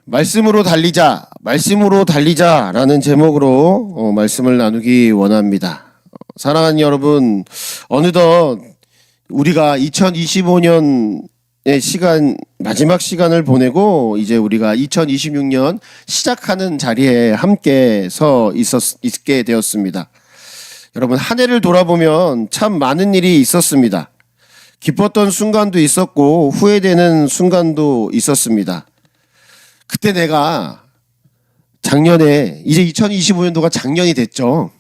말씀으로 달리자, 말씀으로 달리자라는 제목으로 말씀을 나누기 원합니다. 사랑하는 여러분, 어느덧 우리가 2025년의 시간, 마지막 시간을 보내고 이제 우리가 2026년 시작하는 자리에 함께 있게 되었습니다. 여러분, 한 해를 돌아보면 참 많은 일이 있었습니다. 기뻤던 순간도 있었고 후회되는 순간도 있었습니다. 그때 내가 작년에, 이제 2025년도가 작년이 됐죠.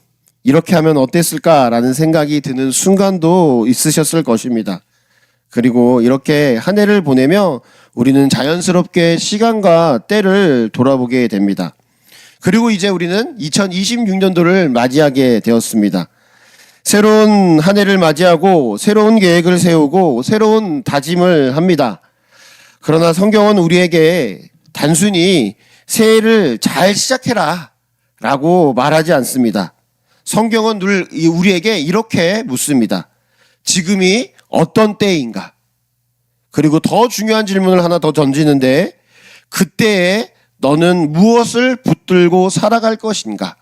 이렇게 하면 어땠을까라는 생각이 드는 순간도 있으셨을 것입니다. 그리고 이렇게 한 해를 보내며 우리는 자연스럽게 시간과 때를 돌아보게 됩니다. 그리고 이제 우리는 2026년도를 맞이하게 되었습니다. 새로운 한 해를 맞이하고 새로운 계획을 세우고 새로운 다짐을 합니다. 그러나 성경은 우리에게 단순히 새해를 잘 시작해라 라고 말하지 않습니다. 성경은 늘 우리에게 이렇게 묻습니다. 지금이 어떤 때인가? 그리고 더 중요한 질문을 하나 더 던지는데, 그때에 너는 무엇을 붙들고 살아갈 것인가?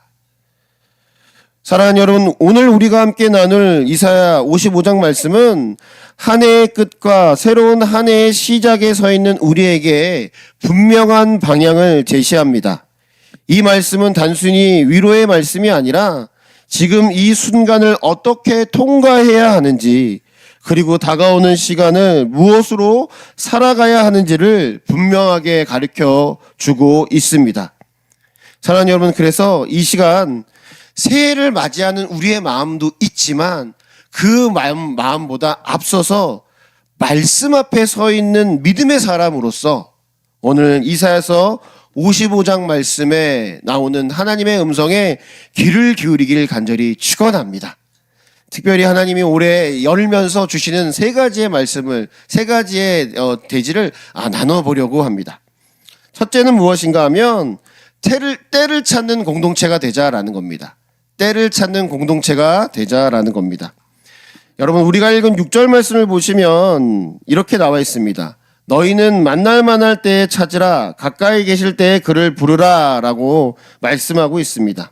사랑하는 여러분, 오늘 우리가 함께 나눌 이사야 55장 말씀은 한 해의 끝과 새로운 한 해의 시작에 서 있는 우리에게 분명한 방향을 제시합니다. 이 말씀은 단순히 위로의 말씀이 아니라 지금 이 순간을 어떻게 통과해야 하는지, 그리고 다가오는 시간을 무엇으로 살아가야 하는지를 분명하게 가르쳐 주고 있습니다. 사랑하는 여러분, 그래서 이 시간 새해를 맞이하는 우리의 마음도 있지만 그 마음보다 앞서서 말씀 앞에 서 있는 믿음의 사람으로서 오늘 이사야서 55장 말씀에 나오는 하나님의 음성에 귀를 기울이길 간절히 축원합니다. 특별히 하나님이 올해 열면서 주시는 세 가지의 말씀을, 세 가지의 대지를 나눠보려고 합니다. 첫째는 무엇인가 하면 때를 찾는 공동체가 되자라는 겁니다. 때를 찾는 공동체가 되자라는 겁니다. 여러분, 우리가 읽은 6절 말씀을 보시면 이렇게 나와 있습니다. 너희는 만날 만할 때에 찾으라, 가까이 계실 때에 그를 부르라 라고 말씀하고 있습니다.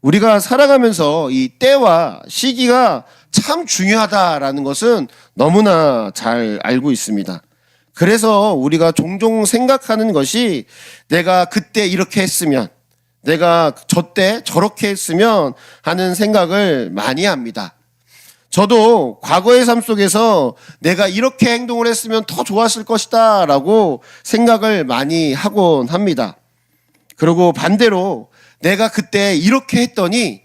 우리가 살아가면서 이 때와 시기가 참 중요하다라는 것은 너무나 잘 알고 있습니다. 그래서 우리가 종종 생각하는 것이 내가 그때 이렇게 했으면, 내가 저때 저렇게 했으면 하는 생각을 많이 합니다. 저도 과거의 삶 속에서 내가 이렇게 행동을 했으면 더 좋았을 것이다 라고 생각을 많이 하곤 합니다. 그리고 반대로 내가 그때 이렇게 했더니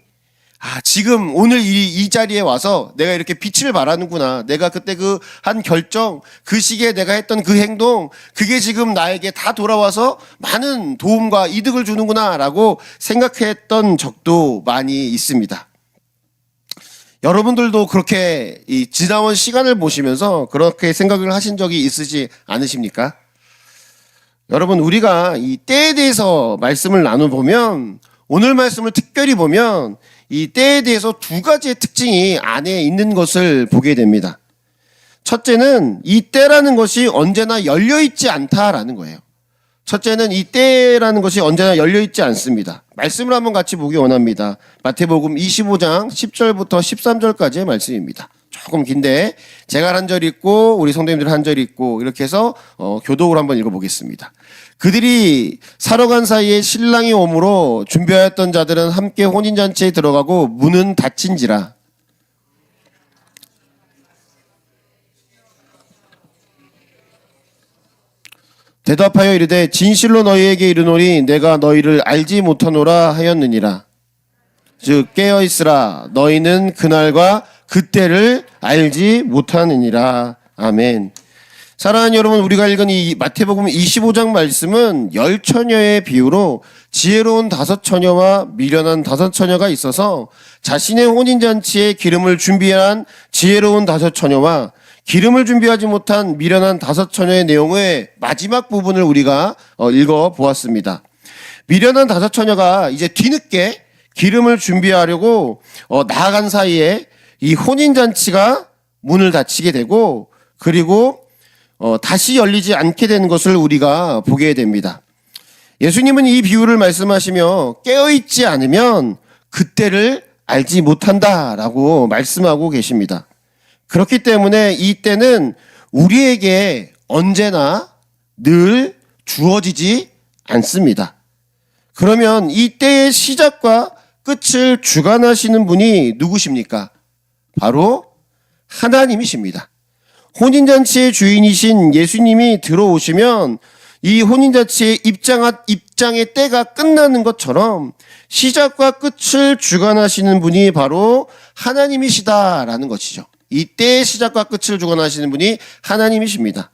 지금 오늘 이 자리에 와서 내가 이렇게 빛을 발하는구나. 내가 그때 그 한 결정, 그 시기에 내가 했던 그 행동, 그게 지금 나에게 다 돌아와서 많은 도움과 이득을 주는구나 라고 생각했던 적도 많이 있습니다. 여러분들도 그렇게 이 지나온 시간을 보시면서 그렇게 생각을 하신 적이 있으시 않으십니까? 여러분, 우리가 이 때에 대해서 말씀을 나눠보면, 오늘 말씀을 특별히 보면 이 때에 대해서 두 가지의 특징이 안에 있는 것을 보게 됩니다. 첫째는 이 때라는 것이 언제나 열려있지 않다라는 거예요. 첫째는 이 때라는 것이 언제나 열려있지 않습니다. 말씀을 한번 같이 보기 원합니다. 마태복음 25장 10절부터 13절까지의 말씀입니다. 조금 긴데 제가 한 절 읽고 우리 성도님들 한 절 읽고 이렇게 해서 교독으로 한번 읽어보겠습니다. 그들이 사러 간 사이에 신랑이 오므로 준비하였던 자들은 함께 혼인잔치에 들어가고 문은 닫힌지라. 대답하여 이르되 진실로 너희에게 이르노니 내가 너희를 알지 못하노라 하였느니라. 즉 깨어있으라, 너희는 그날과 그때를 알지 못하느니라. 아멘. 사랑하는 여러분, 우리가 읽은 이 마태복음 25장 말씀은 10처녀의 비유로 지혜로운 5처녀와 미련한 5처녀가 있어서 자신의 혼인잔치에 기름을 준비한 지혜로운 5처녀와 기름을 준비하지 못한 미련한 5처녀의 내용의 마지막 부분을 우리가 읽어보았습니다. 미련한 5처녀가 이제 뒤늦게 기름을 준비하려고 나아간 사이에 이 혼인잔치가 문을 닫히게 되고, 그리고 다시 열리지 않게 되는 것을 우리가 보게 됩니다. 예수님은 이 비유를 말씀하시며 깨어있지 않으면 그때를 알지 못한다라고 말씀하고 계십니다. 그렇기 때문에 이 때는 우리에게 언제나 늘 주어지지 않습니다. 그러면 이 때의 시작과 끝을 주관하시는 분이 누구십니까? 바로 하나님이십니다. 혼인잔치의 주인이신 예수님이 들어오시면 이 혼인잔치의 입장의 때가 끝나는 것처럼 시작과 끝을 주관하시는 분이 바로 하나님이시다라는 것이죠. 이 때의 시작과 끝을 주관하시는 분이 하나님이십니다.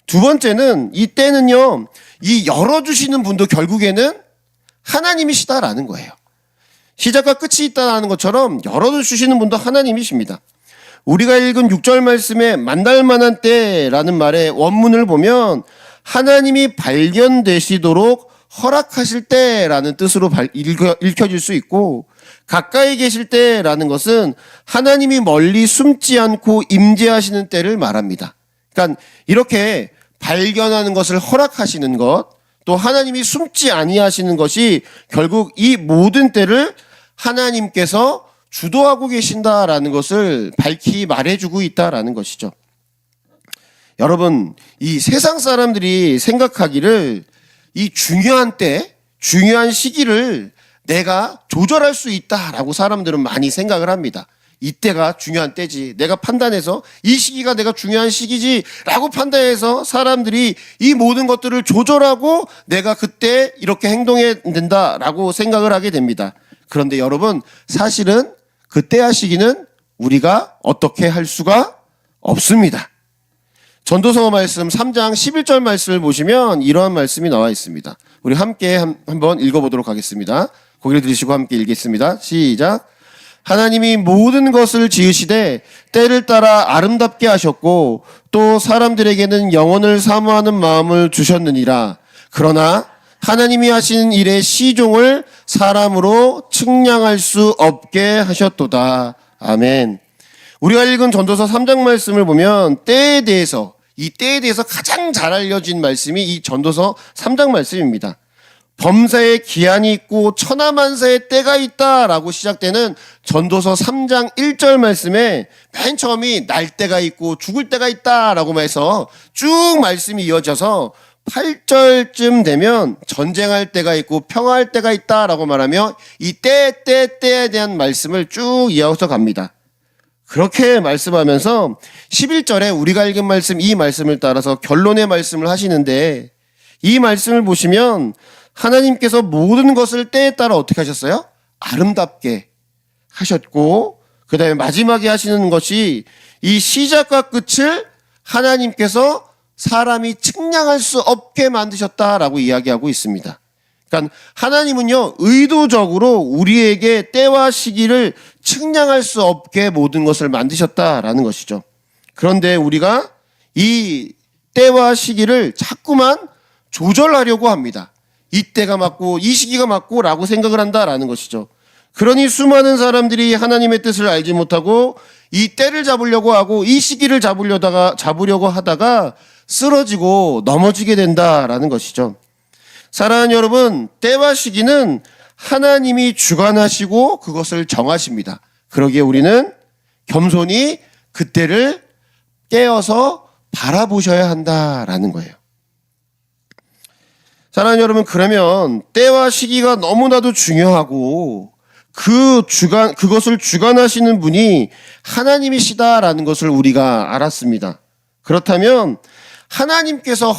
두 번째는 이 때는요, 이 열어주시는 분도 결국에는 하나님이시다라는 거예요. 시작과 끝이 있다는 것처럼 열어주시는 분도 하나님이십니다. 우리가 읽은 6절 말씀에 만날만한 때라는 말의 원문을 보면 하나님이 발견되시도록 허락하실 때라는 뜻으로 읽혀질 수 있고, 가까이 계실 때라는 것은 하나님이 멀리 숨지 않고 임재하시는 때를 말합니다. 그러니까 이렇게 발견하는 것을 허락하시는 것, 또 하나님이 숨지 아니하시는 것이 결국 이 모든 때를 하나님께서 주도하고 계신다라는 것을 밝히 말해주고 있다라는 것이죠. 여러분, 이 세상 사람들이 생각하기를 이 중요한 때, 중요한 시기를 내가 조절할 수 있다라고 사람들은 많이 생각을 합니다. 이때가 중요한 때지, 내가 판단해서 이 시기가 내가 중요한 시기지라고 판단해서 사람들이 이 모든 것들을 조절하고 내가 그때 이렇게 행동해야 된다라고 생각을 하게 됩니다. 그런데 여러분, 사실은 그때와 시기는 우리가 어떻게 할 수가 없습니다. 전도서 말씀 3장 11절 말씀을 보시면 이러한 말씀이 나와 있습니다. 우리 함께 한번 읽어보도록 하겠습니다. 고개를 들으시고 함께 읽겠습니다. 시작. 하나님이 모든 것을 지으시되 때를 따라 아름답게 하셨고 또 사람들에게는 영혼을 사모하는 마음을 주셨느니라. 그러나 하나님이 하시는 일의 시종을 사람으로 측량할 수 없게 하셨도다. 아멘. 우리가 읽은 전도서 3장 말씀을 보면 때에 대해서, 이 때에 대해서 가장 잘 알려진 말씀이 이 전도서 3장 말씀입니다. 범사에 기한이 있고 천하만사의 때가 있다라고 시작되는 전도서 3장 1절 말씀에 맨 처음이 날 때가 있고 죽을 때가 있다라고 해서 쭉 말씀이 이어져서 8절쯤 되면 전쟁할 때가 있고 평화할 때가 있다라고 말하며 이 때에 대한 말씀을 쭉 이어서 갑니다. 그렇게 말씀하면서 11절에 우리가 읽은 말씀, 이 말씀을 따라서 결론의 말씀을 하시는데, 이 말씀을 보시면 하나님께서 모든 것을 때에 따라 어떻게 하셨어요? 아름답게 하셨고, 그 다음에 마지막에 하시는 것이 이 시작과 끝을 하나님께서 사람이 측량할 수 없게 만드셨다라고 이야기하고 있습니다. 그러니까 하나님은요, 의도적으로 우리에게 때와 시기를 측량할 수 없게 모든 것을 만드셨다라는 것이죠. 그런데 우리가 이 때와 시기를 자꾸만 조절하려고 합니다. 이 때가 맞고 이 시기가 맞고 라고 생각을 한다라는 것이죠. 그러니 수많은 사람들이 하나님의 뜻을 알지 못하고 이 때를 잡으려고 하고 이 시기를 잡으려고 하다가 쓰러지고 넘어지게 된다라는 것이죠. 사랑하는 여러분, 때와 시기는 하나님이 주관하시고 그것을 정하십니다. 그러기에 우리는 겸손히 그때를 깨어서 바라보셔야 한다라는 거예요. 사랑하는 여러분, 그러면 때와 시기가 너무나도 중요하고 그것을 주관하시는 분이 하나님이시다라는 것을 우리가 알았습니다. 그렇다면 하나님께서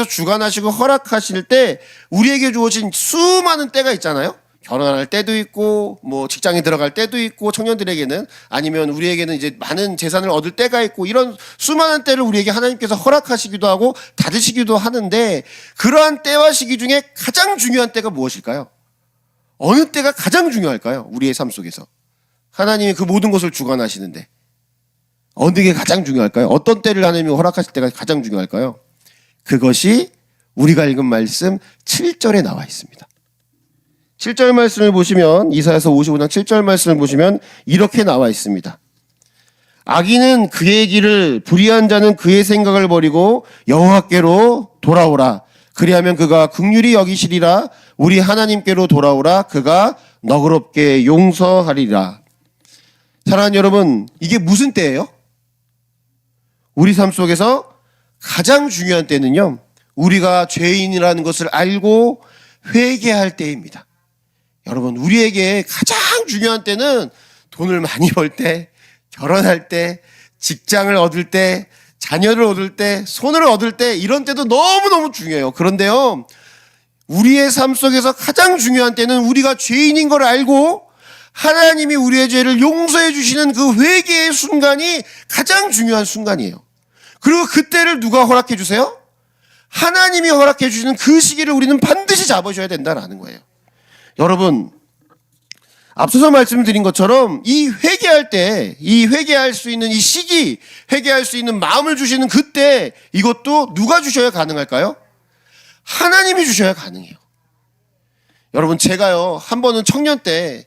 주관하시고 허락하실 때 우리에게 주어진 수많은 때가 있잖아요. 결혼할 때도 있고, 뭐 직장에 들어갈 때도 있고, 청년들에게는, 아니면 우리에게는 이제 많은 재산을 얻을 때가 있고, 이런 수많은 때를 우리에게 하나님께서 허락하시기도 하고 닫으시기도 하는데, 그러한 때와 시기 중에 가장 중요한 때가 무엇일까요? 어느 때가 가장 중요할까요? 우리의 삶 속에서 하나님이 그 모든 것을 주관하시는데 어느 게 가장 중요할까요? 어떤 때를 하나님이 허락하실 때가 가장 중요할까요? 그것이 우리가 읽은 말씀 7절에 나와 있습니다. 7절 말씀을 보시면, 이사야서 55장 7절 말씀을 보시면 이렇게 나와 있습니다. 악인은 그의 길을, 불의한 자는 그의 생각을 버리고 여호와께로 돌아오라. 그리하면 그가 긍휼히 여기시리라. 우리 하나님께로 돌아오라. 그가 너그럽게 용서하리라. 사랑하는 여러분, 이게 무슨 때예요? 우리 삶 속에서 가장 중요한 때는요, 우리가 죄인이라는 것을 알고 회개할 때입니다. 여러분, 우리에게 가장 중요한 때는 돈을 많이 벌 때, 결혼할 때, 직장을 얻을 때, 자녀를 얻을 때, 손을 얻을 때, 이런 때도 너무너무 중요해요. 그런데요, 우리의 삶 속에서 가장 중요한 때는 우리가 죄인인 걸 알고 하나님이 우리의 죄를 용서해 주시는 그 회개의 순간이 가장 중요한 순간이에요. 그리고 그때를 누가 허락해 주세요? 하나님이 허락해 주시는 그 시기를 우리는 반드시 잡으셔야 된다는 거예요. 여러분, 앞서서 말씀드린 것처럼 이 회개할 때, 이 회개할 수 있는 이 시기, 회개할 수 있는 마음을 주시는 그때, 이것도 누가 주셔야 가능할까요? 하나님이 주셔야 가능해요. 여러분, 제가요, 한 번은 청년 때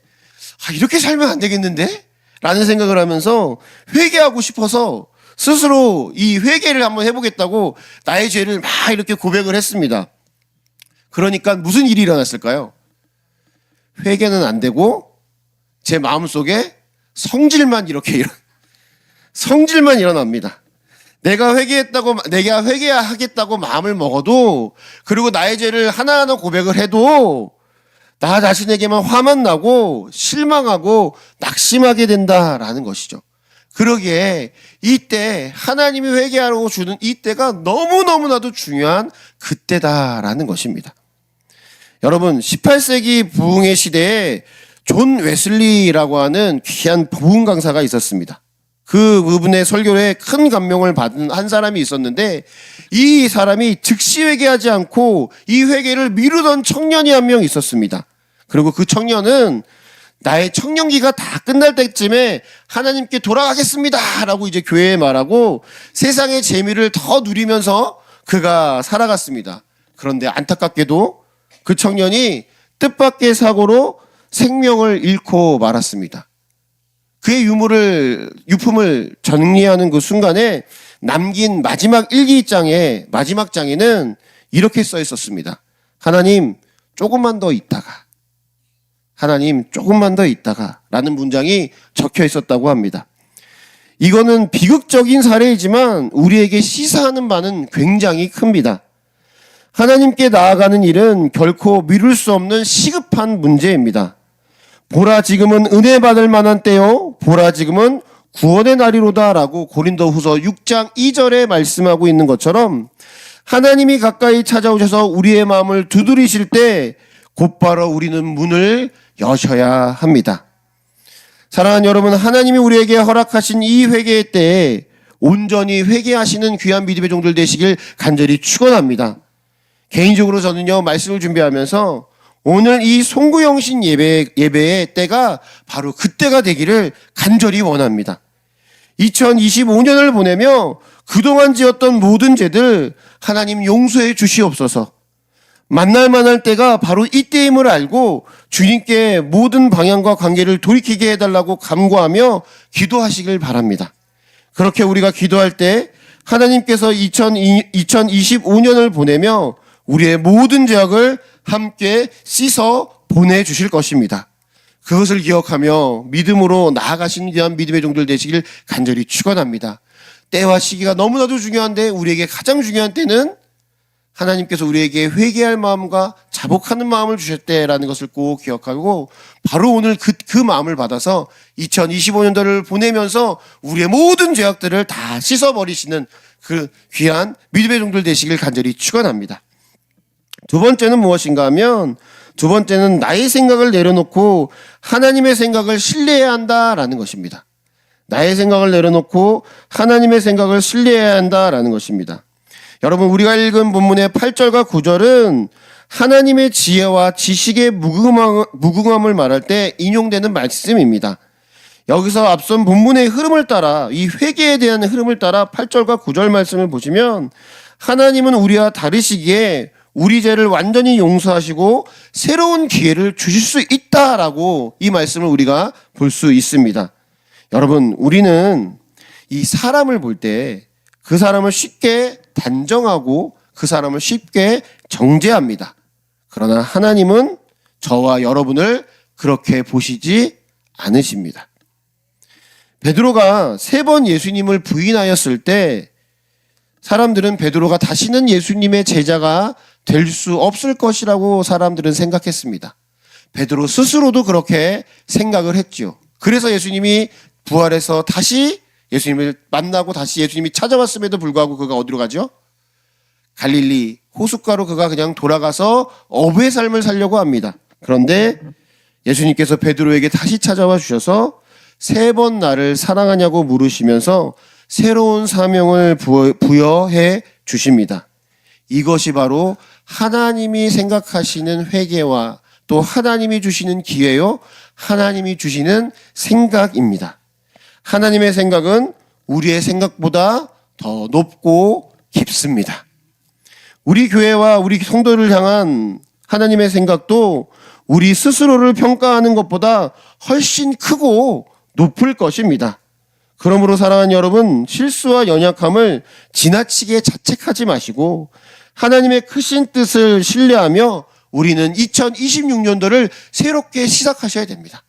이렇게 살면 안 되겠는데? 라는 생각을 하면서 회개하고 싶어서 스스로 이 회개를 한번 해보겠다고 나의 죄를 막 이렇게 고백을 했습니다. 그러니까 무슨 일이 일어났을까요? 회개는 안 되고 제 마음속에 성질만 일어납니다. 내가 회개하겠다고 마음을 먹어도, 그리고 나의 죄를 하나하나 고백을 해도 나 자신에게만 화만 나고 실망하고 낙심하게 된다라는 것이죠. 그러기에 이때 하나님이 회개하라고 주는 이때가 너무너무나도 중요한 그때다라는 것입니다. 여러분, 18세기 부흥의 시대에 존 웨슬리라고 하는 귀한 부흥 강사가 있었습니다. 그분의 설교에 큰 감명을 받은 한 사람이 있었는데, 이 사람이 즉시 회개하지 않고 이 회개를 미루던 청년이 한 명 있었습니다. 그리고 그 청년은 나의 청년기가 다 끝날 때쯤에 하나님께 돌아가겠습니다 라고 이제 교회에 말하고 세상의 재미를 더 누리면서 그가 살아갔습니다. 그런데 안타깝게도 그 청년이 뜻밖의 사고로 생명을 잃고 말았습니다. 그의 유품을 정리하는 그 순간에 남긴 마지막 마지막 장에는 이렇게 써 있었습니다. 하나님, 조금만 더 있다가 라는 문장이 적혀 있었다고 합니다. 이거는 비극적인 사례이지만 우리에게 시사하는 바는 굉장히 큽니다. 하나님께 나아가는 일은 결코 미룰 수 없는 시급한 문제입니다. 보라, 지금은 은혜 받을 만한 때요, 보라, 지금은 구원의 날이로다 라고 고린도후서 6장 2절에 말씀하고 있는 것처럼, 하나님이 가까이 찾아오셔서 우리의 마음을 두드리실 때 곧바로 우리는 문을 여셔야 합니다. 사랑하는 여러분, 하나님이 우리에게 허락하신 이 회개의 때에 온전히 회개하시는 귀한 믿음의 종들 되시길 간절히 축원합니다. 개인적으로 저는요, 말씀을 준비하면서 오늘 이 송구영신 예배의 때가 바로 그때가 되기를 간절히 원합니다. 2025년을 보내며 그동안 지었던 모든 죄들 하나님 용서해 주시옵소서. 만날 때가 바로 이때임을 알고 주님께 모든 방향과 관계를 돌이키게 해달라고 간구하며 기도하시길 바랍니다. 그렇게 우리가 기도할 때 하나님께서 2025년을 보내며 우리의 모든 죄악을 함께 씻어 보내주실 것입니다. 그것을 기억하며 믿음으로 나아가시는 귀한 믿음의 종들 되시길 간절히 축원합니다. 때와 시기가 너무나도 중요한데 우리에게 가장 중요한 때는 하나님께서 우리에게 회개할 마음과 자복하는 마음을 주셨대라는 것을 꼭 기억하고, 바로 오늘 그 마음을 받아서 2025년도를 보내면서 우리의 모든 죄악들을 다 씻어버리시는 그 귀한 믿음의 종들 되시길 간절히 축원합니다. 두 번째는 무엇인가 하면, 두 번째는 나의 생각을 내려놓고 하나님의 생각을 신뢰해야 한다라는 것입니다. 나의 생각을 내려놓고 하나님의 생각을 신뢰해야 한다라는 것입니다. 여러분, 우리가 읽은 본문의 8절과 9절은 하나님의 지혜와 지식의 무궁함을 말할 때 인용되는 말씀입니다. 여기서 앞선 본문의 흐름을 따라, 이 회개에 대한 흐름을 따라 8절과 9절 말씀을 보시면, 하나님은 우리와 다르시기에 우리 죄를 완전히 용서하시고 새로운 기회를 주실 수 있다라고 이 말씀을 우리가 볼 수 있습니다. 여러분, 우리는 이 사람을 볼 때 그 사람을 쉽게 단정하고 그 사람을 쉽게 정죄합니다. 그러나 하나님은 저와 여러분을 그렇게 보시지 않으십니다. 베드로가 3번 예수님을 부인하였을 때 사람들은 베드로가 다시는 예수님의 제자가 될 수 없을 것이라고 사람들은 생각했습니다. 베드로 스스로도 그렇게 생각을 했죠. 그래서 예수님이 부활해서 다시 예수님을 만나고 다시 예수님이 찾아왔음에도 불구하고 그가 어디로 가죠? 갈릴리 호숫가로 그가 그냥 돌아가서 어부의 삶을 살려고 합니다. 그런데 예수님께서 베드로에게 다시 찾아와 주셔서 3번 나를 사랑하냐고 물으시면서 새로운 사명을 부여해 주십니다. 이것이 바로 하나님이 생각하시는 회개와 또 하나님이 주시는 기회요, 하나님이 주시는 생각입니다. 하나님의 생각은 우리의 생각보다 더 높고 깊습니다. 우리 교회와 우리 성도를 향한 하나님의 생각도 우리 스스로를 평가하는 것보다 훨씬 크고 높을 것입니다. 그러므로 사랑하는 여러분, 실수와 연약함을 지나치게 자책하지 마시고 하나님의 크신 뜻을 신뢰하며 우리는 2026년도를 새롭게 시작하셔야 됩니다.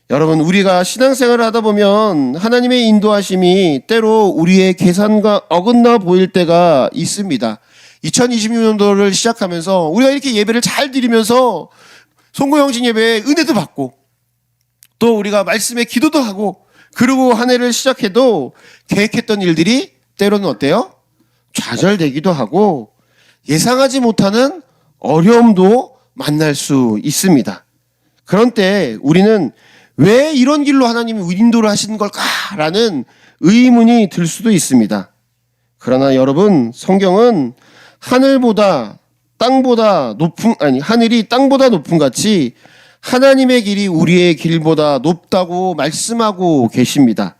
여러분, 우리가 신앙생활을 하다 보면 하나님의 인도하심이 때로 우리의 계산과 어긋나 보일 때가 있습니다. 2026년도를 시작하면서 우리가 이렇게 예배를 잘 드리면서 송구영신 예배에 은혜도 받고 또 우리가 말씀에 기도도 하고 그리고 한 해를 시작해도 계획했던 일들이 때로는 어때요? 좌절되기도 하고 예상하지 못하는 어려움도 만날 수 있습니다. 그런 때 우리는 왜 이런 길로 하나님이 인도를 하시는 걸까라는 의문이 들 수도 있습니다. 그러나 여러분, 성경은 하늘이 땅보다 높은 같이 하나님의 길이 우리의 길보다 높다고 말씀하고 계십니다.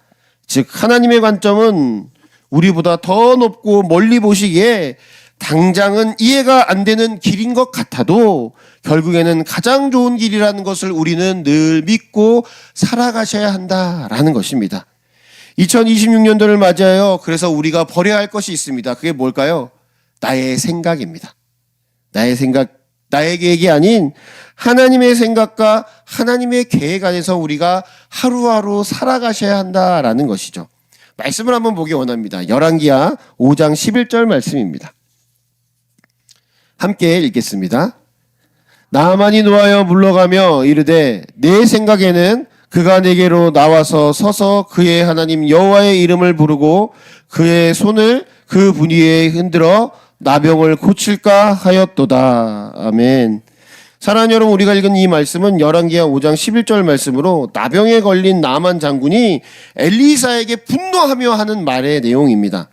즉 하나님의 관점은 우리보다 더 높고 멀리 보시기에 당장은 이해가 안 되는 길인 것 같아도 결국에는 가장 좋은 길이라는 것을 우리는 늘 믿고 살아가셔야 한다라는 것입니다. 2026년도를 맞이하여 그래서 우리가 버려야 할 것이 있습니다. 그게 뭘까요? 나의 생각입니다. 나의 생각, 나의 계획이 아닌 하나님의 생각과 하나님의 계획 안에서 우리가 하루하루 살아가셔야 한다라는 것이죠. 말씀을 한번 보기 원합니다. 열왕기하 5장 11절 말씀입니다. 함께 읽겠습니다. 나아만이 노하여 물러가며 이르되 내 생각에는 그가 내게로 나와서 서서 그의 하나님 여호와의 이름을 부르고 그의 손을 그 분위에 흔들어 나병을 고칠까 하였도다. 아멘. 사랑하는 여러분, 우리가 읽은 이 말씀은 열왕기하 5장 11절 말씀으로 나병에 걸린 나만 장군이 엘리사에게 분노하며 하는 말의 내용입니다.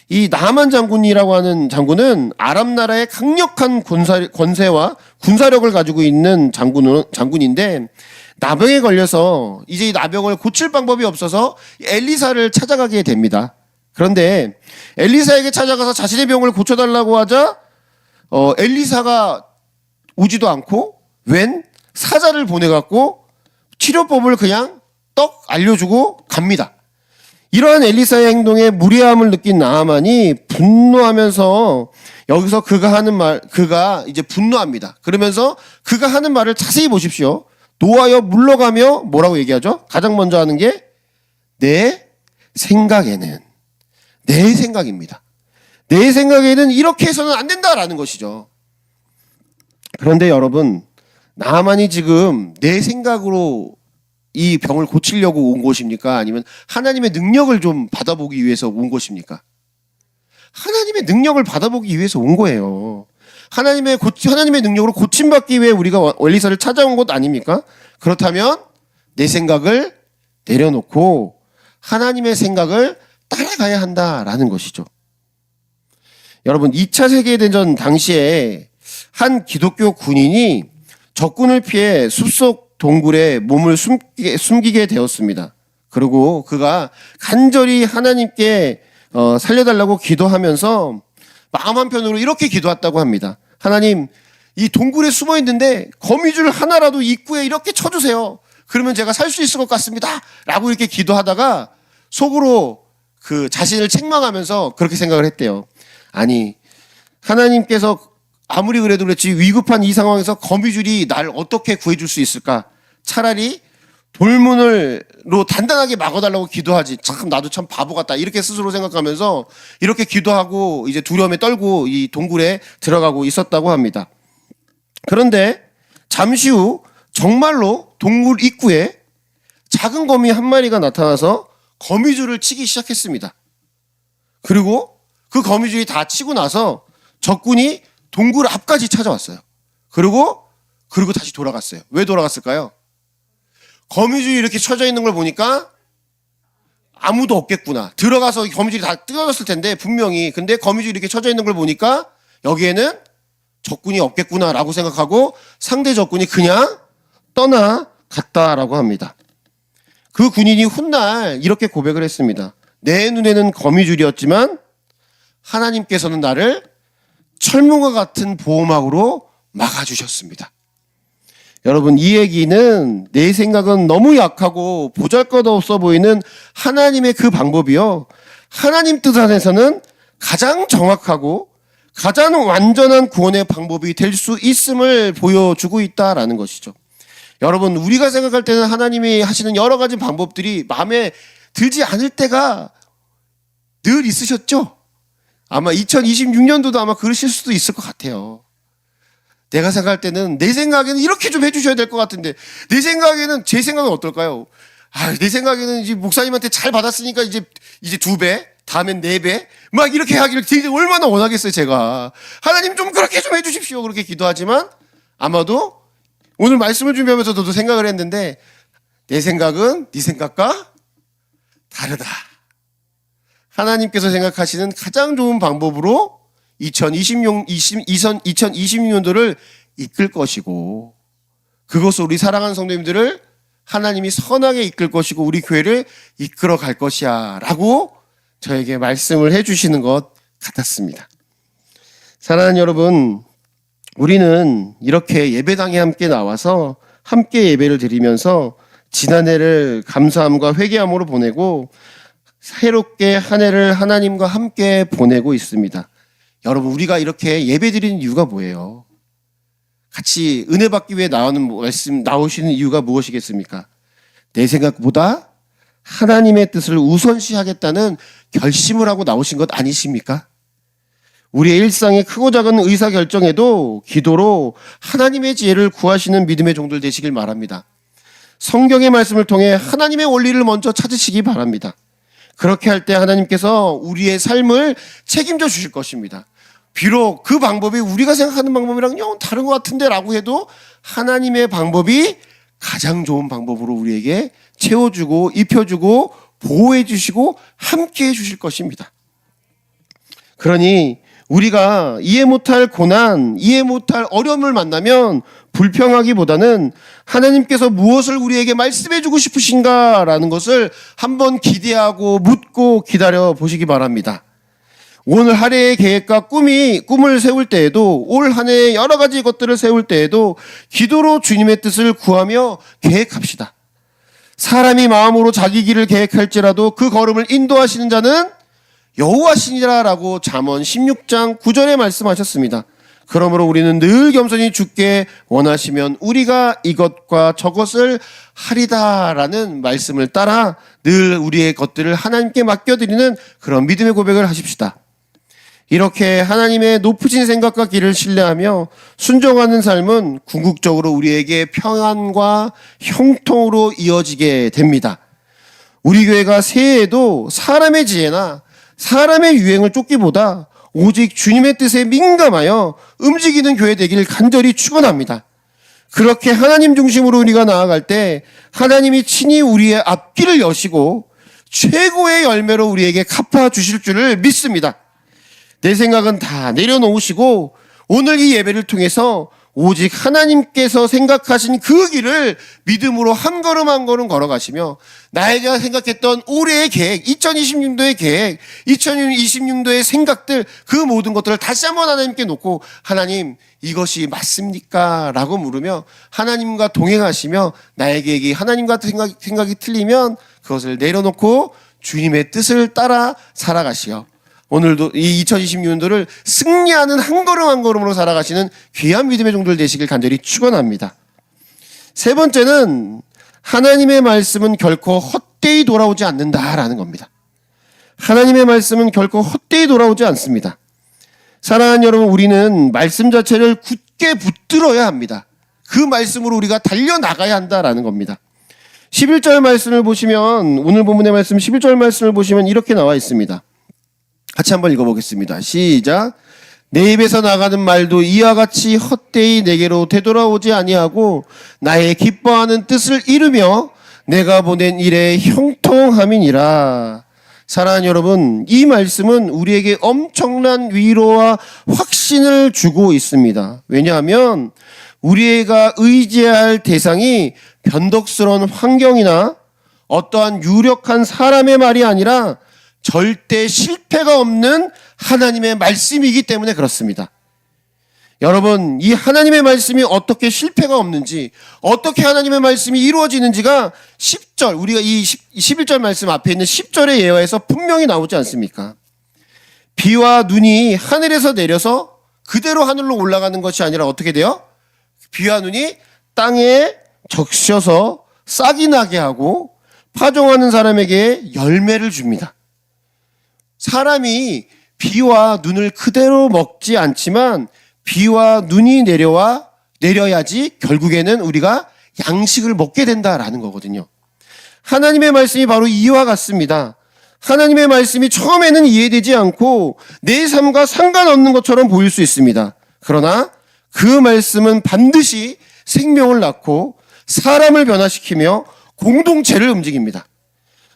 이 나만 장군이라고 하는 장군은 아람 나라의 강력한 권세와 군사력을 가지고 있는 장군인데 나병에 걸려서 이제 이 나병을 고칠 방법이 없어서 엘리사를 찾아가게 됩니다. 그런데 엘리사에게 찾아가서 자신의 병을 고쳐달라고 하자 엘리사가 오지도 않고 웬 사자를 보내갖고 치료법을 그냥 떡 알려주고 갑니다. 이러한 엘리사의 행동에 무례함을 느낀 나아만이 분노하면서 여기서 그가 이제 분노합니다. 그러면서 그가 하는 말을 자세히 보십시오. 노하여 물러가며 뭐라고 얘기하죠? 가장 먼저 하는 게 내 생각에는, 내 생각입니다. 내 생각에는 이렇게 해서는 안 된다라는 것이죠. 그런데 여러분, 나아만이 지금 내 생각으로 이 병을 고치려고 온 것입니까? 아니면 하나님의 능력을 좀 받아보기 위해서 온 것입니까? 하나님의 능력을 받아보기 위해서 온 거예요. 하나님의 능력으로 고침받기 위해 우리가 엘리사를 찾아온 것 아닙니까? 그렇다면 내 생각을 내려놓고 하나님의 생각을 따라가야 한다라는 것이죠. 여러분, 2차 세계대전 당시에 한 기독교 군인이 적군을 피해 숲속 동굴에 몸을 숨기게 되었습니다. 그리고 그가 간절히 하나님께 살려달라고 기도하면서 마음 한편으로 이렇게 기도했다고 합니다. 하나님, 이 동굴에 숨어 있는데 거미줄 하나라도 입구에 이렇게 쳐주세요. 그러면 제가 살 수 있을 것 같습니다. 라고 이렇게 기도하다가 속으로 그 자신을 책망하면서 그렇게 생각을 했대요. 아니, 하나님께서 아무리 그래도 그렇지 위급한 이 상황에서 거미줄이 날 어떻게 구해줄 수 있을까? 차라리 돌문으로 단단하게 막아달라고 기도하지. 참 나도 참 바보 같다. 이렇게 스스로 생각하면서 이렇게 기도하고 이제 두려움에 떨고 이 동굴에 들어가고 있었다고 합니다. 그런데 잠시 후 정말로 동굴 입구에 작은 거미 한 마리가 나타나서 거미줄을 치기 시작했습니다. 그리고 그 거미줄이 다 치고 나서 적군이 동굴 앞까지 찾아왔어요. 그리고 다시 돌아갔어요. 왜 돌아갔을까요? 거미줄이 이렇게 쳐져 있는 걸 보니까 아무도 없겠구나. 들어가서 거미줄이 다 뜯어졌을 텐데 분명히. 근데 거미줄이 이렇게 쳐져 있는 걸 보니까 여기에는 적군이 없겠구나라고 생각하고 상대 적군이 그냥 떠나갔다라고 합니다. 그 군인이 훗날 이렇게 고백을 했습니다. 내 눈에는 거미줄이었지만 하나님께서는 나를 철문과 같은 보호막으로 막아주셨습니다. 여러분, 이 얘기는 내 생각은 너무 약하고 보잘것없어 보이는 하나님의 그 방법이요, 하나님 뜻 안에서는 가장 정확하고 가장 완전한 구원의 방법이 될 수 있음을 보여주고 있다라는 것이죠. 여러분, 우리가 생각할 때는 하나님이 하시는 여러 가지 방법들이 마음에 들지 않을 때가 늘 있으셨죠? 아마 2026년도도 아마 그러실 수도 있을 것 같아요. 내가 생각할 때는 내 생각에는 이렇게 좀 해주셔야 될 것 같은데, 내 생각에는, 제 생각은 어떨까요? 내 생각에는 이제 목사님한테 잘 받았으니까 이제 2배, 다음엔 4배, 막 이렇게 하기를 되게 얼마나 원하겠어요, 제가. 하나님 좀 그렇게 좀 해주십시오. 그렇게 기도하지만 아마도 오늘 말씀을 준비하면서 저도 생각을 했는데, 내 생각은 네 생각과 다르다. 하나님께서 생각하시는 가장 좋은 방법으로 2026년도를 이끌 것이고, 그것을 우리 사랑하는 성도님들을 하나님이 선하게 이끌 것이고 우리 교회를 이끌어 갈 것이야 라고 저에게 말씀을 해주시는 것 같았습니다. 사랑하는 여러분, 우리는 이렇게 예배당에 함께 나와서 함께 예배를 드리면서 지난해를 감사함과 회개함으로 보내고 새롭게 한 해를 하나님과 함께 보내고 있습니다. 여러분, 우리가 이렇게 예배 드리는 이유가 뭐예요? 같이 은혜 받기 위해 나오시는 이유가 무엇이겠습니까? 내 생각보다 하나님의 뜻을 우선시하겠다는 결심을 하고 나오신 것 아니십니까? 우리의 일상의 크고 작은 의사결정에도 기도로 하나님의 지혜를 구하시는 믿음의 종들 되시길 바랍니다. 성경의 말씀을 통해 하나님의 원리를 먼저 찾으시기 바랍니다. 그렇게 할 때 하나님께서 우리의 삶을 책임져 주실 것입니다. 비록 그 방법이 우리가 생각하는 방법이랑 영 다른 것 같은데 라고 해도 하나님의 방법이 가장 좋은 방법으로 우리에게 채워주고 입혀주고 보호해 주시고 함께 해 주실 것입니다. 그러니 우리가 이해 못할 고난, 이해 못할 어려움을 만나면 불평하기보다는 하나님께서 무엇을 우리에게 말씀해 주고 싶으신가라는 것을 한번 기대하고 묻고 기다려 보시기 바랍니다. 오늘 한 해의 계획과 꿈을 세울 때에도, 올 한 해의 여러 가지 것들을 세울 때에도 기도로 주님의 뜻을 구하며 계획합시다. 사람이 마음으로 자기 길을 계획할지라도 그 걸음을 인도하시는 자는 여호와시니라라고 잠언 16장 9절에 말씀하셨습니다. 그러므로 우리는 늘 겸손히 주께 원하시면 우리가 이것과 저것을 하리다라는 말씀을 따라 늘 우리의 것들을 하나님께 맡겨드리는 그런 믿음의 고백을 하십시다. 이렇게 하나님의 높으신 생각과 길을 신뢰하며 순종하는 삶은 궁극적으로 우리에게 평안과 형통으로 이어지게 됩니다. 우리 교회가 새해에도 사람의 지혜나 사람의 유행을 쫓기보다 오직 주님의 뜻에 민감하여 움직이는 교회 되길 간절히 축원합니다. 그렇게 하나님 중심으로 우리가 나아갈 때 하나님이 친히 우리의 앞길을 여시고 최고의 열매로 우리에게 갚아 주실 줄을 믿습니다. 내 생각은 다 내려놓으시고 오늘 이 예배를 통해서 오직 하나님께서 생각하신 그 길을 믿음으로 한 걸음 한 걸음 걸어가시며 나에게 생각했던 올해의 계획, 2026년도의 계획, 2026년도의 생각들, 그 모든 것들을 다시 한번 하나님께 놓고 하나님 이것이 맞습니까? 라고 물으며 하나님과 동행하시며 나에게 하나님과 생각이 틀리면 그것을 내려놓고 주님의 뜻을 따라 살아가시어 오늘도 이 2026년도를 승리하는 한 걸음 한 걸음으로 살아가시는 귀한 믿음의 종들 되시길 간절히 축원합니다. 세 번째는 하나님의 말씀은 결코 헛되이 돌아오지 않는다라는 겁니다. 하나님의 말씀은 결코 헛되이 돌아오지 않습니다. 사랑하는 여러분, 우리는 말씀 자체를 굳게 붙들어야 합니다. 그 말씀으로 우리가 달려나가야 한다라는 겁니다. 11절 말씀을 보시면, 오늘 본문의 말씀 11절 말씀을 보시면 이렇게 나와 있습니다. 같이 한번 읽어보겠습니다. 시작. 내 입에서 나가는 말도 이와 같이 헛되이 내게로 되돌아오지 아니하고 나의 기뻐하는 뜻을 이루며 내가 보낸 일에 형통함이니라. 사랑하는 여러분, 이 말씀은 우리에게 엄청난 위로와 확신을 주고 있습니다. 왜냐하면 우리가 의지해야 할 대상이 변덕스러운 환경이나 어떠한 유력한 사람의 말이 아니라 절대 실패가 없는 하나님의 말씀이기 때문에 그렇습니다. 여러분, 이 하나님의 말씀이 어떻게 실패가 없는지, 어떻게 하나님의 말씀이 이루어지는지가 10절, 우리가 이 11절 말씀 앞에 있는 10절의 예화에서 분명히 나오지 않습니까? 비와 눈이 하늘에서 내려서 그대로 하늘로 올라가는 것이 아니라 어떻게 돼요? 비와 눈이 땅에 적셔서 싹이 나게 하고 파종하는 사람에게 열매를 줍니다. 사람이 비와 눈을 그대로 먹지 않지만 비와 눈이 내려야지 결국에는 우리가 양식을 먹게 된다라는 거거든요. 하나님의 말씀이 바로 이와 같습니다. 하나님의 말씀이 처음에는 이해되지 않고 내 삶과 상관없는 것처럼 보일 수 있습니다. 그러나 그 말씀은 반드시 생명을 낳고 사람을 변화시키며 공동체를 움직입니다.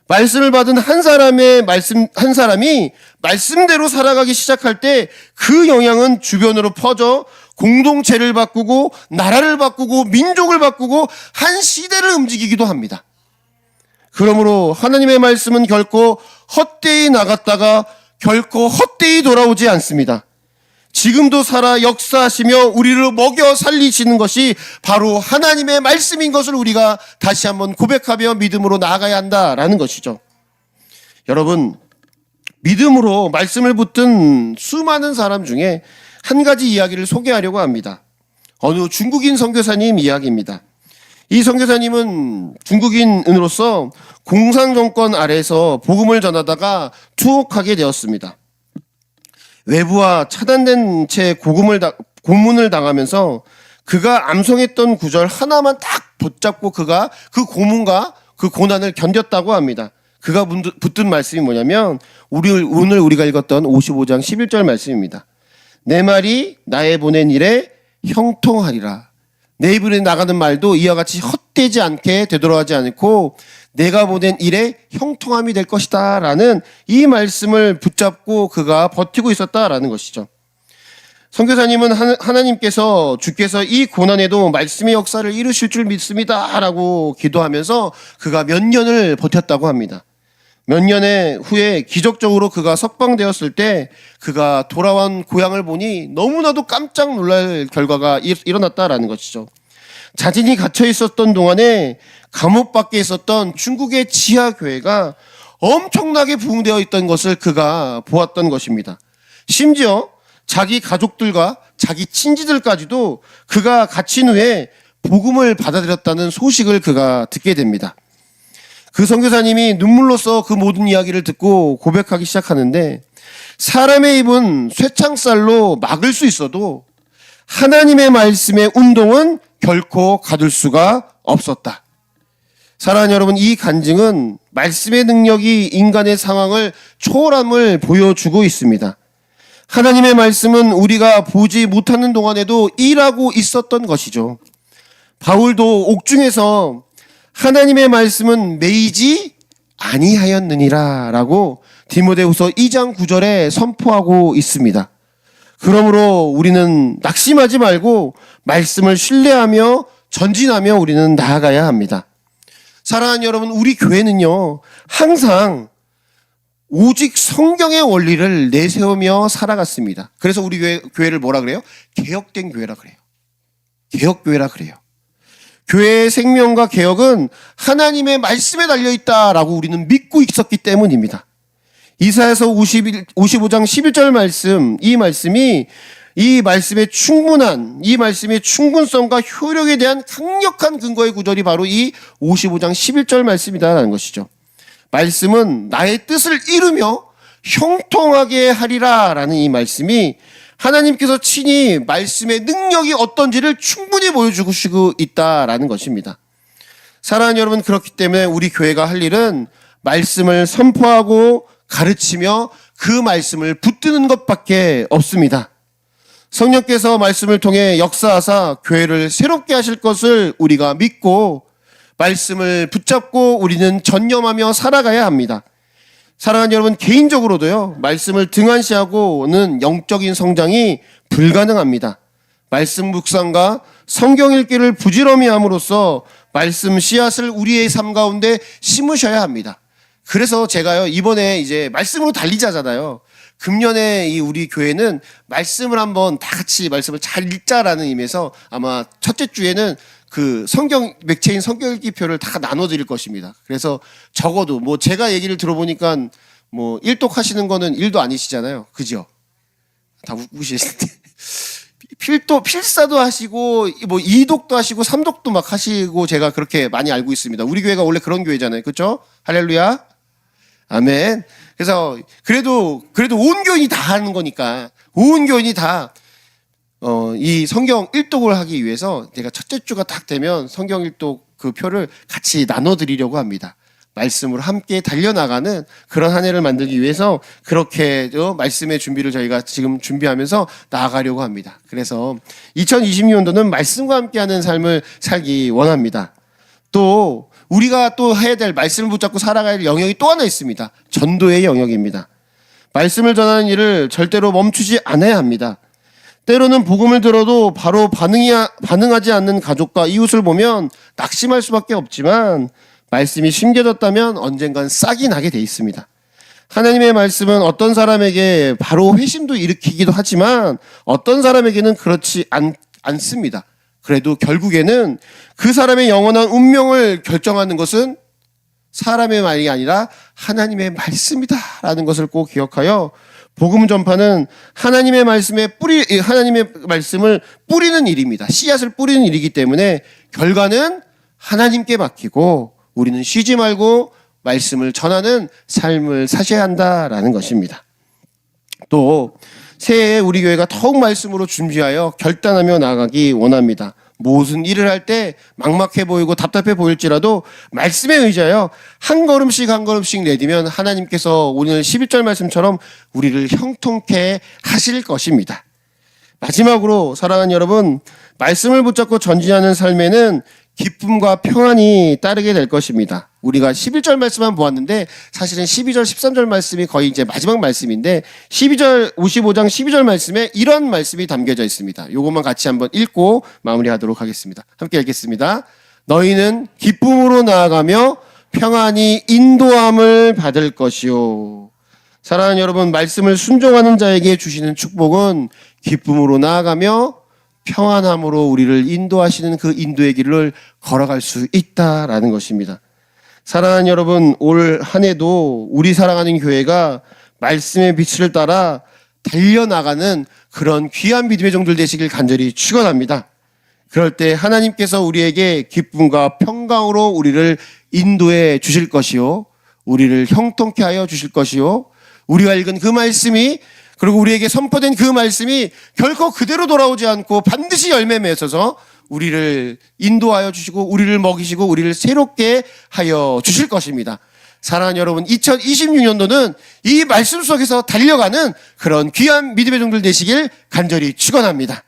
말씀을 받은 한 사람이 말씀대로 살아가기 시작할 때 그 영향은 주변으로 퍼져 공동체를 바꾸고 나라를 바꾸고 민족을 바꾸고 한 시대를 움직이기도 합니다. 그러므로 하나님의 말씀은 결코 헛되이 나갔다가 결코 헛되이 돌아오지 않습니다. 지금도 살아 역사하시며 우리를 먹여 살리시는 것이 바로 하나님의 말씀인 것을 우리가 다시 한번 고백하며 믿음으로 나아가야 한다라는 것이죠. 여러분, 믿음으로 말씀을 붙든 수많은 사람 중에 한 가지 이야기를 소개하려고 합니다. 어느 중국인 선교사님 이야기입니다. 이 선교사님은 중국인으로서 공산정권 아래에서 복음을 전하다가 투옥하게 되었습니다. 외부와 차단된 채 고문을 당하면서 그가 암송했던 구절 하나만 딱 붙잡고 그가 그 고문과 그 고난을 견뎠다고 합니다. 그가 붙든 말씀이 뭐냐면 오늘 우리가 읽었던 55장 11절 말씀입니다. 내 말이 나의 보낸 일에 형통하리라. 내 입으로 나가는 말도 이와 같이 헛되지 않게 되돌아가지 않고 내가 보낸 일에 형통함이 될 것이다 라는 이 말씀을 붙잡고 그가 버티고 있었다라는 것이죠. 선교사님은 하나님께서 주께서 이 고난에도 말씀의 역사를 이루실 줄 믿습니다 라고 기도하면서 그가 몇 년을 버텼다고 합니다. 몇 년의 후에 기적적으로 그가 석방되었을 때 그가 돌아온 고향을 보니 너무나도 깜짝 놀랄 결과가 일어났다라는 것이죠. 자신이 갇혀 있었던 동안에 감옥 밖에 있었던 중국의 지하교회가 엄청나게 부흥되어 있던 것을 그가 보았던 것입니다. 심지어 자기 가족들과 자기 친지들까지도 그가 갇힌 후에 복음을 받아들였다는 소식을 그가 듣게 됩니다. 그 선교사님이 눈물로써 그 모든 이야기를 듣고 고백하기 시작하는데 사람의 입은 쇠창살로 막을 수 있어도 하나님의 말씀의 운동은 결코 가둘 수가 없었다. 사랑하는 여러분, 이 간증은 말씀의 능력이 인간의 상황을 초월함을 보여주고 있습니다. 하나님의 말씀은 우리가 보지 못하는 동안에도 일하고 있었던 것이죠. 바울도 옥중에서 하나님의 말씀은 매이지 아니하였느니라 라고 디모데후서 2장 9절에 선포하고 있습니다. 그러므로 우리는 낙심하지 말고 말씀을 신뢰하며 전진하며 우리는 나아가야 합니다. 사랑하는 여러분, 우리 교회는요 항상 오직 성경의 원리를 내세우며 살아갔습니다. 그래서 우리 교회를 뭐라 그래요? 개혁된 교회라 그래요. 개혁교회라 그래요. 교회의 생명과 개혁은 하나님의 말씀에 달려있다라고 우리는 믿고 있었기 때문입니다. 이사야서 55장 11절 말씀, 이 말씀의 충분성과 효력에 대한 강력한 근거의 구절이 바로 이 55장 11절 말씀이다라는 것이죠. 말씀은 나의 뜻을 이루며 형통하게 하리라 라는 이 말씀이 하나님께서 친히 말씀의 능력이 어떤지를 충분히 보여주시고 있다라는 것입니다. 사랑하는 여러분, 그렇기 때문에 우리 교회가 할 일은 말씀을 선포하고 가르치며 그 말씀을 붙드는 것밖에 없습니다. 성령께서 말씀을 통해 역사하사 교회를 새롭게 하실 것을 우리가 믿고 말씀을 붙잡고 우리는 전념하며 살아가야 합니다. 사랑하는 여러분, 개인적으로도요, 말씀을 등한시하고는 영적인 성장이 불가능합니다. 말씀 묵상과 성경 읽기를 부지런히 함으로써 말씀 씨앗을 우리의 삶 가운데 심으셔야 합니다. 그래서 제가요, 이번에 이제 말씀으로 달리자잖아요. 금년에 이 우리 교회는 말씀을 한번 다 같이 말씀을 잘 읽자라는 의미에서 아마 첫째 주에는 그 성경 맥체인 성경 읽기표를 다 나눠드릴 것입니다. 그래서 적어도 뭐 제가 얘기를 들어보니까 뭐 일독 하시는 거는 일도 아니시잖아요. 그죠? 다 웃으시는데 필사도 하시고 뭐 이독도 하시고 삼독도 막 하시고 제가 그렇게 많이 알고 있습니다. 우리 교회가 원래 그런 교회잖아요. 그렇죠? 할렐루야. 아멘. 그래서 그래도 온 교인이 다 하는 거니까 온 교인이 다 이 성경 일독을 하기 위해서 제가 첫째 주가 딱 되면 성경 일독 그 표를 같이 나눠드리려고 합니다. 말씀으로 함께 달려나가는 그런 한 해를 만들기 위해서 그렇게 말씀의 준비를 저희가 지금 준비하면서 나아가려고 합니다. 그래서 2026년도는 말씀과 함께하는 삶을 살기 원합니다. 또 우리가 또 해야 될 말씀을 붙잡고 살아갈 영역이 또 하나 있습니다. 전도의 영역입니다. 말씀을 전하는 일을 절대로 멈추지 않아야 합니다. 때로는 복음을 들어도 바로 반응하지 않는 가족과 이웃을 보면 낙심할 수밖에 없지만 말씀이 심겨졌다면 언젠간 싹이 나게 돼 있습니다. 하나님의 말씀은 어떤 사람에게 바로 회심도 일으키기도 하지만 어떤 사람에게는 그렇지 않습니다. 그래도 결국에는 그 사람의 영원한 운명을 결정하는 것은 사람의 말이 아니라 하나님의 말씀이다라는 것을 꼭 기억하여 복음 전파는 하나님의 말씀을 뿌리는 일입니다. 씨앗을 뿌리는 일이기 때문에 결과는 하나님께 맡기고 우리는 쉬지 말고 말씀을 전하는 삶을 사셔야 한다라는 것입니다. 또 새해에 우리 교회가 더욱 말씀으로 준비하여 결단하며 나아가기 원합니다. 무슨 일을 할 때 막막해 보이고 답답해 보일지라도 말씀에 의지하여 한 걸음씩 내디면 하나님께서 오늘 11절 말씀처럼 우리를 형통케 하실 것입니다. 마지막으로 사랑하는 여러분, 말씀을 붙잡고 전진하는 삶에는 기쁨과 평안이 따르게 될 것입니다. 우리가 11절 말씀만 보았는데 사실은 12절, 13절 말씀이 거의 이제 마지막 말씀인데 55장 12절 말씀에 이런 말씀이 담겨져 있습니다. 이것만 같이 한번 읽고 마무리하도록 하겠습니다. 함께 읽겠습니다. 너희는 기쁨으로 나아가며 평안히 인도함을 받을 것이요. 사랑하는 여러분, 말씀을 순종하는 자에게 주시는 축복은 기쁨으로 나아가며 평안함으로 우리를 인도하시는 그 인도의 길을 걸어갈 수 있다라는 것입니다. 사랑하는 여러분, 올 한 해도 우리 사랑하는 교회가 말씀의 빛을 따라 달려나가는 그런 귀한 믿음의 종들 되시길 간절히 축원합니다. 그럴 때 하나님께서 우리에게 기쁨과 평강으로 우리를 인도해 주실 것이요, 우리를 형통케 하여 주실 것이요, 우리가 읽은 그 말씀이 그리고 우리에게 선포된 그 말씀이 결코 그대로 돌아오지 않고 반드시 열매 맺어서 우리를 인도하여 주시고 우리를 먹이시고 우리를 새롭게 하여 주실 것입니다. 사랑하는 여러분, 2026년도는 이 말씀 속에서 달려가는 그런 귀한 믿음의 종들 되시길 간절히 축원합니다.